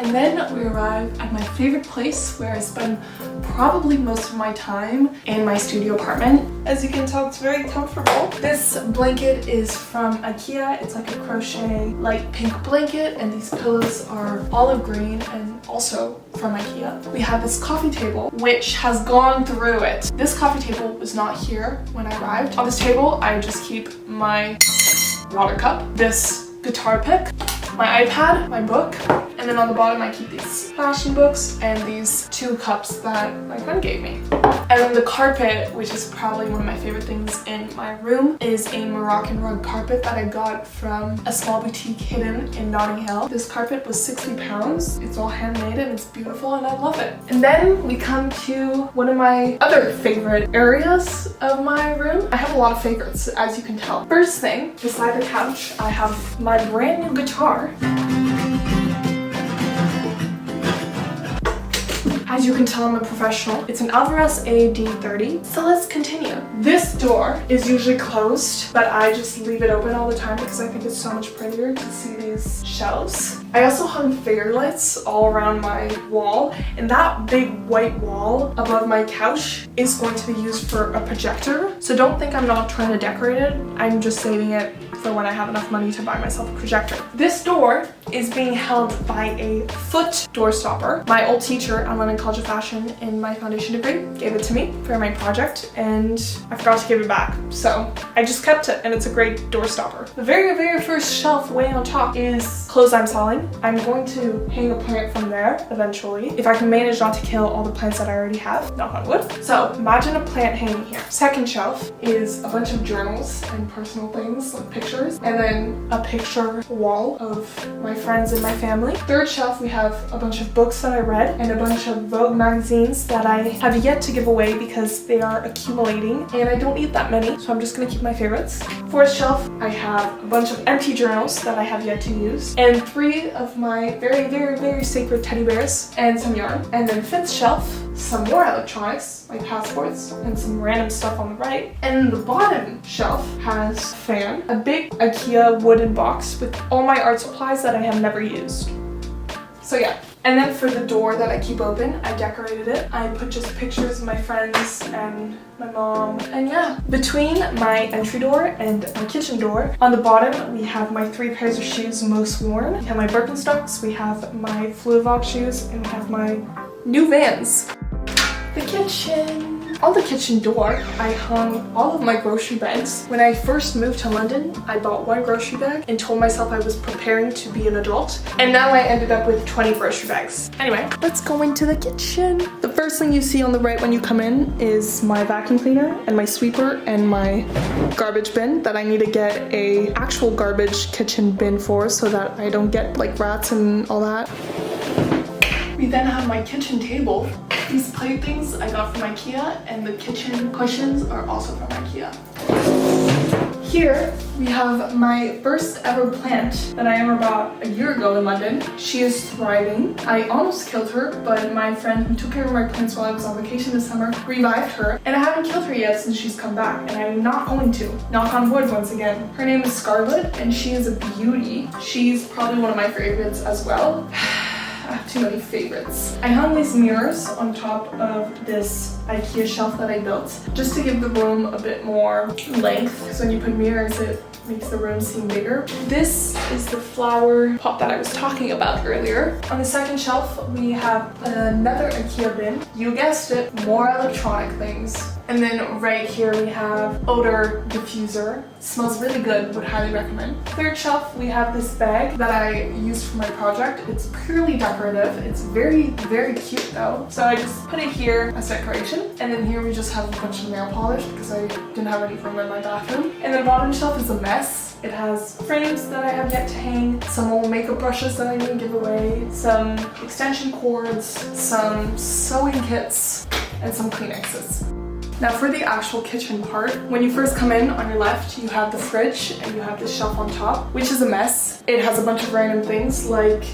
And then we arrive at my favorite place where I spend probably most of my time in my studio apartment. As you can tell, it's very comfortable. This blanket is from IKEA. It's like a crochet light pink blanket, and these pillows are olive green and also from IKEA. We have this coffee table which has gone through it. This coffee table was not here when I arrived. On this table I just keep my water cup, this guitar pick, my iPad, my book, and then on the bottom I keep these fashion books and these 2 cups that my friend gave me. And then the carpet, which is probably one of my favorite things in my room, is a Moroccan rug carpet that I got from a small boutique hidden in Notting Hill. This carpet was £60. It's all handmade and it's beautiful and I love it. And then we come to one of my other favorite areas of my room. I have a lot of favorites, as you can tell. First thing, beside the couch, I have my brand new guitar. As you can tell, I'm a professional. It's an Alvarez AD30. So let's continue. This door is usually closed, but I just leave it open all the time because I think it's so much prettier to see these shelves. I also hung fairy lights all around my wall, and that big white wall above my couch is going to be used for a projector. So don't think I'm not trying to decorate it. I'm just saving it for when I have enough money to buy myself a projector. This door is being held by a foot door stopper. My old teacher at London College of Fashion in my foundation degree gave it to me for my project, and I forgot to give it back. So I just kept it, and it's a great door stopper. The very first shelf way on top is clothes I'm selling. I'm going to hang a plant from there eventually, if I can manage not to kill all the plants that I already have, knock on wood. So imagine a plant hanging here. Second shelf is a bunch of journals and personal things like pictures, and then a picture wall of my friends and my family. Third shelf, we have a bunch of books that I read and a bunch of Vogue magazines that I have yet to give away because they are accumulating and I don't need that many, so I'm just gonna keep my favorites. Fourth shelf, I have a bunch of empty journals that I have yet to use, and 3 of my very sacred teddy bears and some yarn. And then fifth shelf, some more electronics like passports and some random stuff on the right. And the bottom shelf has a fan, a big IKEA wooden box with all my art supplies that I have never used. So yeah. And then for the door that I keep open, I decorated it. I put just pictures of my friends and my mom. And yeah, between my entry door and my kitchen door, on the bottom we have my 3 pairs of shoes most worn. We have my Birkenstocks, we have my Fluvox shoes, and we have my new Vans. The kitchen. On the kitchen door, I hung all of my grocery bags. When I first moved to London, I bought 1 grocery bag and told myself I was preparing to be an adult. And now I ended up with 20 grocery bags. Anyway, let's go into the kitchen. The first thing you see on the right when you come in is my vacuum cleaner and my sweeper and my garbage bin that I need to get a actual garbage kitchen bin for so that I don't get like rats and all that. We then have my kitchen table. These playthings I got from IKEA, and the kitchen cushions are also from IKEA. Here we have my first ever plant that I ever bought a year ago in London. She is thriving. I almost killed her, but my friend who took care of my plants while I was on vacation this summer revived her, and I haven't killed her yet since she's come back, and I'm not going to. Knock on wood once again. Her name is Scarlett, and she is a beauty. She's probably one of my favorites as well. I have too many favorites. I hung these mirrors on top of this IKEA shelf that I built just to give the room a bit more length, because when you put mirrors it makes the room seem bigger. This is the flower pot that I was talking about earlier. On the second shelf we have another IKEA bin. You guessed it, more electronic things. And then right here we have odor diffuser. It smells really good, would highly recommend. Third shelf, we have this bag that I used for my project. It's purely decorative. It's very cute though. So I just put it here as decoration. And then here we just have a bunch of nail polish because I didn't have any room in my bathroom. And the bottom shelf is a mess. It has frames that I have yet to hang, some old makeup brushes that I need to give away, some extension cords, some sewing kits, and some Kleenexes. Now for the actual kitchen part, when you first come in on your left, you have the fridge and you have the shelf on top, which is a mess. It has a bunch of random things like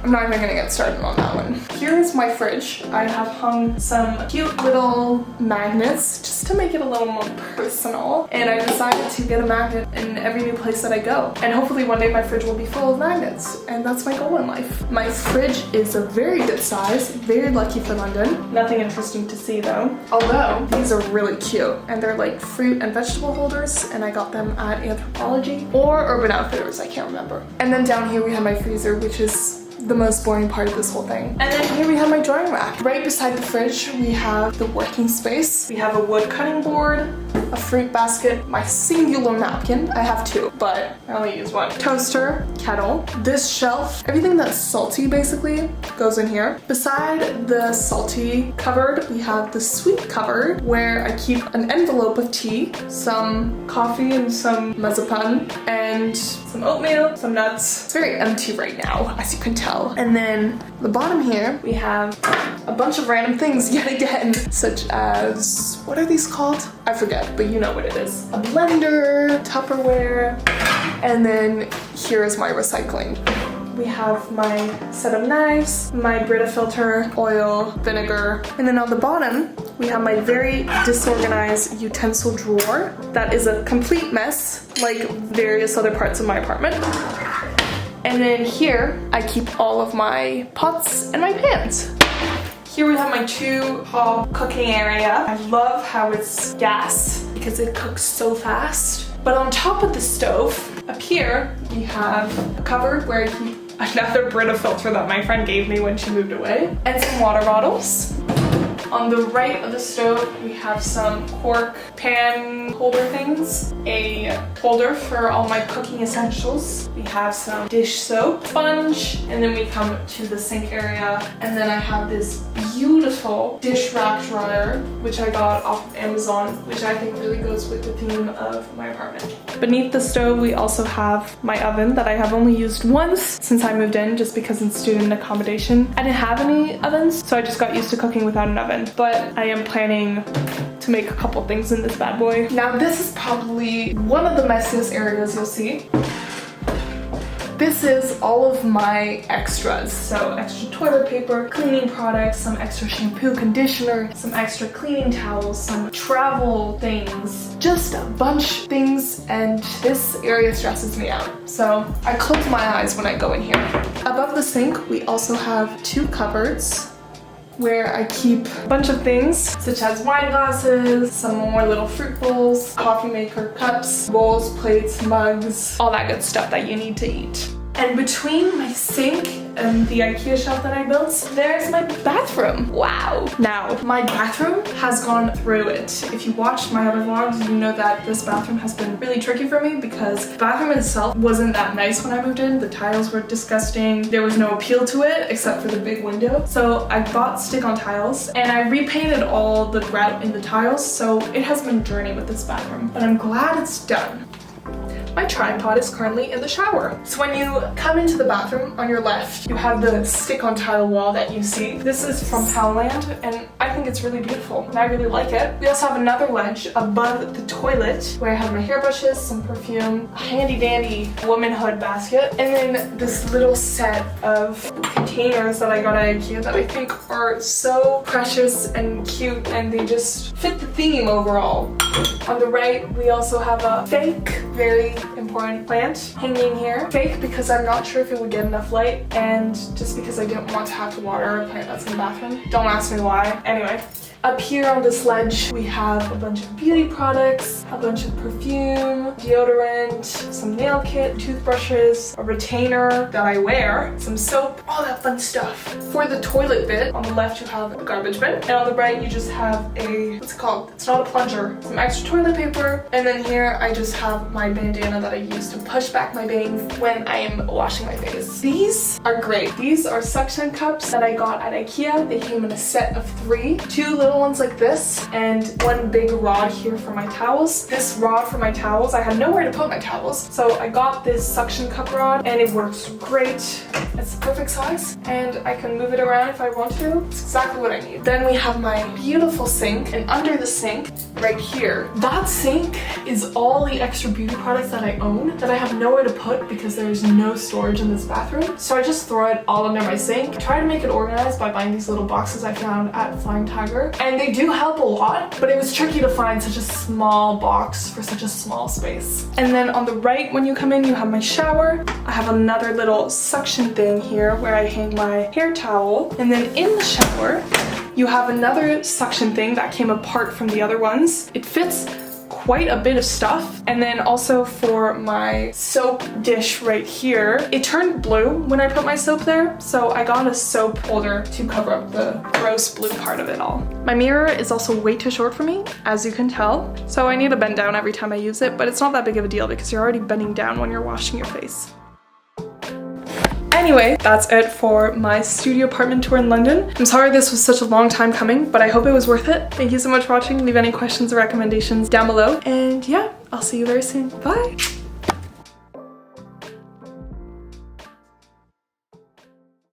I'm not even gonna get started on that one. Here's my fridge. I have hung some cute little magnets just to make it a little more personal. And I decided to get a magnet in every new place that I go. And hopefully one day my fridge will be full of magnets. And that's my goal in life. My fridge is a very good size. Very lucky for London. Nothing interesting to see though. Although these are really cute. And they're like fruit and vegetable holders. And I got them at Anthropology or Urban Outfitters, I can't remember. And then down here we have my freezer, which is the most boring part of this whole thing. And then here we have my drawing rack. Right beside the fridge, we have the working space. We have a wood cutting board, a fruit basket, my singular napkin. I have two, but I only use one. Toaster, kettle, this shelf, everything that's salty basically goes in here. Beside the salty cupboard, we have the sweet cupboard where I keep an envelope of tea, some coffee and some marzipan, and some oatmeal, some nuts. It's very empty right now, as you can tell. And then the bottom here, we have a bunch of random things yet again, such as, what are these called? I forget, but you know what it is. A blender, Tupperware, and then here is my recycling. We have my set of knives, my Brita filter, oil, vinegar, and then on the bottom, we have my very disorganized utensil drawer that is a complete mess, like various other parts of my apartment. And then here, I keep all of my pots and my pans. Here we have my 2-hob cooking area. I love how it's gas because it cooks so fast. But on top of the stove, up here, we have a cupboard where I keep another Brita filter that my friend gave me when she moved away, and some water bottles. On the right of the stove, we have some cork pan holder things, a holder for all my cooking essentials. We have some dish soap, sponge, and then we come to the sink area. And then I have this beautiful dish rack dryer, which I got off of Amazon, which I think really goes with the theme of my apartment. Beneath the stove, we also have my oven that I have only used once since I moved in, just because in student accommodation I didn't have any ovens, so I just got used to cooking without an oven. But I am planning to make a couple things in this bad boy. Now this is probably one of the messiest areas you'll see. This is all of my extras. So extra toilet paper, cleaning products, some extra shampoo, conditioner, some extra cleaning towels, some travel things, just a bunch of things, and this area stresses me out. So I close my eyes when I go in here. Above the sink, we also have 2 cupboards where I keep a bunch of things such as wine glasses, some more little fruit bowls, coffee maker, cups, bowls, plates, mugs, all that good stuff that you need to eat. And between my sink and the IKEA shelf that I built, there's my bathroom. Wow. Now, my bathroom has gone through it. If you watched my other vlogs, you know that this bathroom has been really tricky for me because the bathroom itself wasn't that nice when I moved in. The tiles were disgusting. There was no appeal to it except for the big window. So I bought stick-on tiles and I repainted all the grout in the tiles. So it has been a journey with this bathroom, but I'm glad it's done. My tripod is currently in the shower. So when you come into the bathroom, on your left, you have the stick-on tile wall that you see. This is from Poundland, and I think it's really beautiful, and I really like it. We also have another ledge above the toilet where I have my hairbrushes, some perfume, a handy-dandy womanhood basket, and then this little set of containers that I got at IKEA that I think are so precious and cute, and they just fit the theme overall. On the right, we also have a fake, very important plant hanging here. Fake because I'm not sure if it would get enough light, and just because I didn't want to have to water a plant that's in the bathroom. Don't ask me why. Anyway. Up here on this ledge, we have a bunch of beauty products, a bunch of perfume, deodorant, some nail kit, toothbrushes, a retainer that I wear, some soap, all that fun stuff. For the toilet bit, on the left you have a garbage bin, and on the right you just have a, what's it called? It's not a plunger. Some extra toilet paper, and then here I just have my bandana that I use to push back my bangs when I am washing my face. These are great. These are suction cups that I got at IKEA. They came in a set of 3. 2 little little ones like this, and one big rod here for my towels. This rod for my towels, I had nowhere to put my towels, so I got this suction cup rod, and it works great. It's the perfect size, and I can move it around if I want to. It's exactly what I need. Then we have my beautiful sink, and under the sink, right here, that sink is all the extra beauty products that I own that I have nowhere to put because there's no storage in this bathroom. So I just throw it all under my sink. I try to make it organized by buying these little boxes I found at Flying Tiger, and they do help a lot, but it was tricky to find such a small box for such a small space. And then on the right, when you come in, you have my shower. I have another little suction thing here where I hang my hair towel, and then in the shower, you have another suction thing that came apart from the other ones. It fits quite a bit of stuff. And then also for my soap dish right here, it turned blue when I put my soap there, so I got a soap holder to cover up the gross blue part of it all. My mirror is also way too short for me, as you can tell, so I need to bend down every time I use it, but it's not that big of a deal because you're already bending down when you're washing your face. Anyway, that's it for my studio apartment tour in London. I'm sorry this was such a long time coming, but I hope it was worth it. Thank you so much for watching. Leave any questions or recommendations down below. And yeah, I'll see you very soon. Bye!